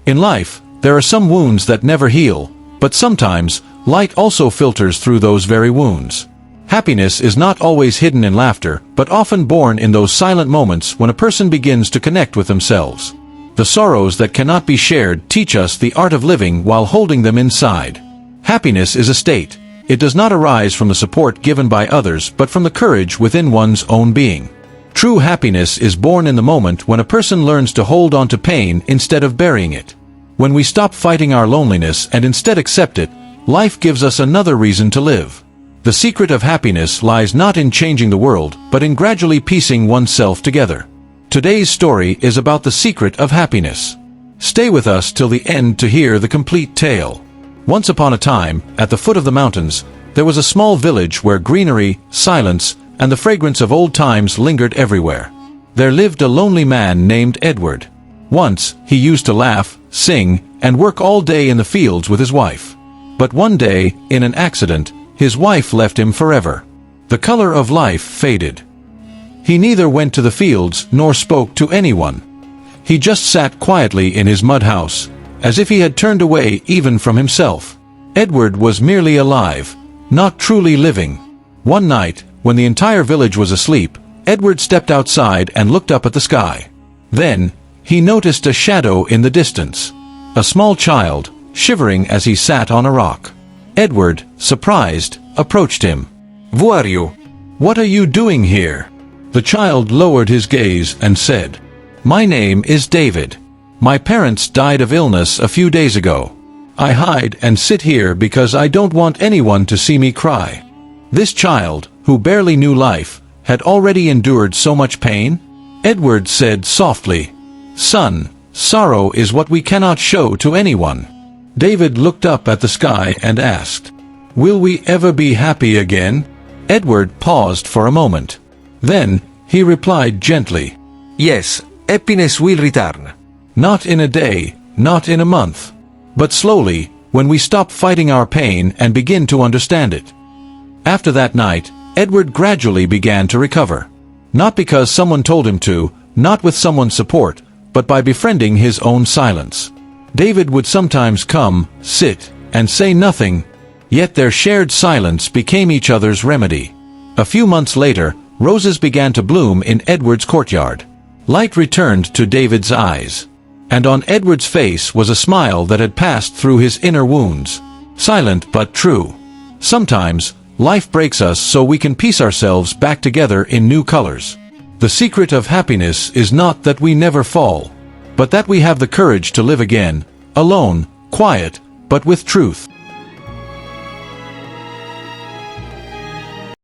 In life, there are some wounds that never heal, but sometimes, light also filters through those very wounds. Happiness is not always hidden in laughter, but often born in those silent moments when a person begins to connect with themselves. The sorrows that cannot be shared teach us the art of living while holding them inside. Happiness is a state. It does not arise from the support given by others but from the courage within one's own being. True happiness is born in the moment when a person learns to hold on to pain instead of burying it. When we stop fighting our loneliness and instead accept it, life gives us another reason to live. The secret of happiness lies not in changing the world, but in gradually piecing oneself together. Today's story is about the secret of happiness. Stay with us till the end to hear the complete tale. Once upon a time, at the foot of the mountains, there was a small village where greenery, silence, and the fragrance of old times lingered everywhere. There lived a lonely man named Edward. Once, he used to laugh, sing, and work all day in the fields with his wife. But one day, in an accident, his wife left him forever. The color of life faded. He neither went to the fields nor spoke to anyone. He just sat quietly in his mud house, as if he had turned away even from himself. Edward was merely alive, not truly living. One night, when the entire village was asleep, Edward stepped outside and looked up at the sky. Then, he noticed a shadow in the distance. A small child, shivering as he sat on a rock. Edward, surprised, approached him. "Who are you? What are you doing here?" The child lowered his gaze and said, "My name is David. My parents died of illness a few days ago. I hide and sit here because I don't want anyone to see me cry." This child, who barely knew life, had already endured so much pain. Edward said softly, "Son, sorrow is what we cannot show to anyone." David looked up at the sky and asked, "Will we ever be happy again?" Edward paused for a moment. Then, he replied gently, "Yes, happiness will return. Not in a day, not in a month, but slowly, when we stop fighting our pain and begin to understand it." After that night, Edward gradually began to recover. Not because someone told him to, not with someone's support, but by befriending his own silence. David would sometimes come, sit, and say nothing, yet their shared silence became each other's remedy. A few months later, roses began to bloom in Edward's courtyard. Light returned to David's eyes. And on Edward's face was a smile that had passed through his inner wounds. Silent but true. Sometimes, life breaks us so we can piece ourselves back together in new colors. The secret of happiness is not that we never fall, but that we have the courage to live again, alone, quiet, but with truth.